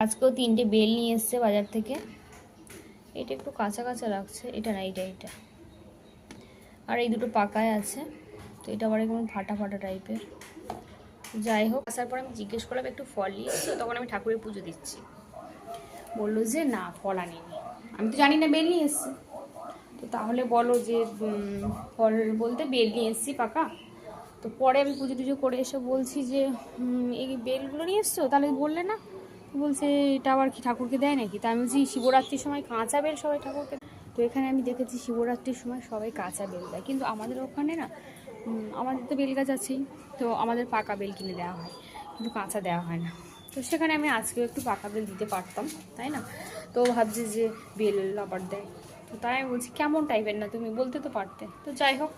আজকেও 3টে বেল নিয়ে এসছে বাজার থেকে। এটা একটু কাঁচা কাঁচা লাগছে, এটা না, এটা আর এই দুটো পাকায় আছে, তো এটা আবার একদম ফাটা ফাটা টাইপের। যাই হোক, আসার পর আমি জিজ্ঞেস করলাম একটু ফল নিয়ে এসছো, তখন আমি ঠাকুরের পুজো দিচ্ছি, বললো যে না ফল আনিনি। আমি তো জানি না বেল নিয়ে এসছে, তো তাহলে বলো যে ফল বলতে বেল নিয়ে এসছি পাকা। তো পরে আমি পুজো টুজো করে এসে বলছি যে এই বেলগুলো নিয়ে এসছো, তাহলে বললে না। বলছে এটা আবার কি ঠাকুরকে দেয় নাকি? তা আমি বলছি শিবরাত্রির সময় কাঁচা বেল সবাই ঠাকুরকে। তো এখানে আমি দেখেছি শিবরাত্রির সময় সবাই কাঁচা বেল দেয়, কিন্তু আমাদের ওখানে না, আমাদের তো বেল গাছ আছেই, তো আমাদের পাকা বেল কিনে দেওয়া হয়, কিন্তু কাঁচা দেওয়া হয় না। তো সেখানে আমি আজকেও একটু পাকা বেল দিতে পারতাম, তাই না? তো ভাবছি যে বেল আবার দেয়, তো তাই আমি বলছি কেমন টাইপের না, তুমি বলতে তো পারতে। তো যাই হোক,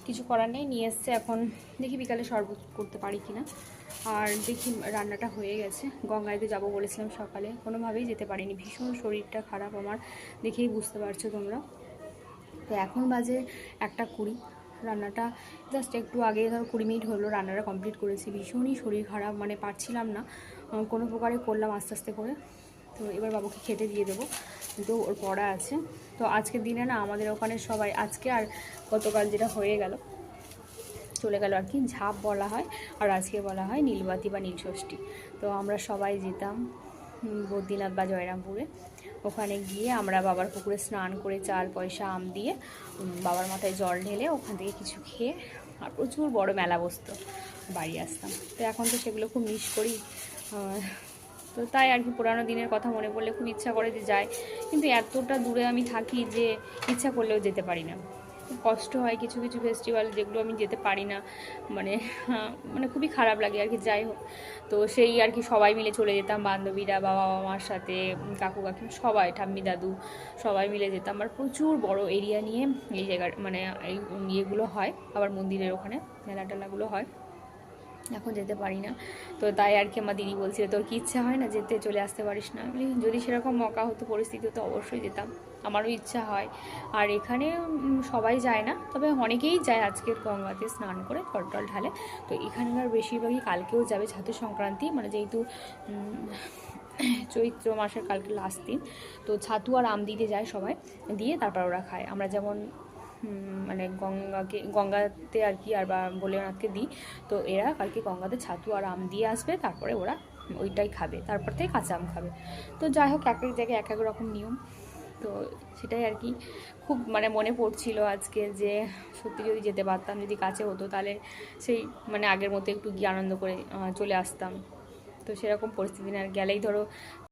কিছু করার নেই, নিয়ে এসছে। এখন দেখি বিকালে শরবত করতে পারি কিনা। আর দেখি রান্নাটা হয়ে গেছে। গঙ্গাইতে যাব বলেছিলাম সকালে, কোনোভাবেই যেতে পারিনি, ভীষণ শরীরটা খারাপ আমার, দেখেই বুঝতে পারছো তোমরা। তো এখন বাজে 1:20, রান্নাটা জাস্ট একটু আগে ধরো 20 মিনিট হলো রান্নাটা কমপ্লিট করেছি। ভীষণই শরীর খারাপ, মানে পারছিলাম না, কোনো প্রকারে করলাম আস্তে আস্তে করে। তো এবার বাবুকে খেতে দিয়ে দেবো, কিন্তু ওর পড়া আছে। তো আজকের দিনে না আমাদের ওখানে সবাই, আজকে আর গতকাল যেটা হয়ে গেল চলে গেল আর কি, ঝাঁপ বলা হয়, আর আজকে বলা হয় নীলবাতি বা নীলষষ্ঠী। তো আমরা সবাই যেতাম বদ্রীনাথ বা জয়রামপুরে। ওখানে গিয়ে আমরা বাবার পুকুরে স্নান করে চাল পয়সা আম দিয়ে বাবার মাথায় জল ঢেলে ওখান থেকে কিছু খেয়ে, আর প্রচুর বড় মেলা বসতো, বাড়ি আসতাম। তো এখন তো সেগুলো খুব মিস করি। তো তাই আর কি, পুরানো দিনের কথা মনে পড়লে খুব ইচ্ছা করে যে যায়, কিন্তু এতটা দূরে আমি থাকি যে ইচ্ছা করলেও যেতে পারি না। খুব কষ্ট হয় কিছু কিছু ফেস্টিভ্যাল যেগুলো আমি যেতে পারি না, মানে মানে খুবই খারাপ লাগে আর কি। যাই হোক, তো সেই আর কি সবাই মিলে চলে যেতাম, বান্ধবীরা, বাবা মার সাথে, কাকু কাকিমা সবাই, ঠাম্মি দাদু সবাই মিলে যেতাম। আর প্রচুর বড় এরিয়া নিয়ে এই জায়গার মানে এই ইয়েগুলো হয়, আবার মন্দিরের ওখানে মেলা টেলাগুলো হয়। এখন যেতে পারি না, তো তাই আর কি আমার দিদি বলছিল তোর কি ইচ্ছা হয় না যেতে, চলে আসতে পারিস না? আমি যদি সেরকম মকা হতো, পরিস্থিতি হতো, অবশ্যই যেতাম, আমারও ইচ্ছা হয়। আর এখানে সবাই যায় না, তবে অনেকেই যায় আজকের গঙ্গাতে স্নান করে জল টল ঢালে। তো এখানকার বেশিরভাগই কালকেও যাবে, ছাতু সংক্রান্তি, মানে যেহেতু চৈত্র মাসের কালকে লাস্ট দিন, তো ছাতু আর আম দিতে যায় সবাই, দিয়ে তারপর ওরা খায়। আমরা যেমন মানে গঙ্গাতে আর কি, আর বা ভোলেনাথকে দিই, তো এরা কালকে গঙ্গাতে ছাতু আর আম দিয়ে আসবে, তারপরে ওরা ওইটাই খাবে, তারপর থেকে কাঁচা আম খাবে। তো যাই হোক, এক এক জায়গায় এক এক রকম নিয়ম। তো সেটাই আর কি, খুব মানে মনে পড়ছিল আজকে যে সত্যি যদি যেতে পারতাম, যদি কাছে হতো, তাহলে সেই মানে আগের মতো একটু গিয়ে আনন্দ করে চলে আসতাম। তো সেরকম পরিস্থিতি না, গেলেই ধরো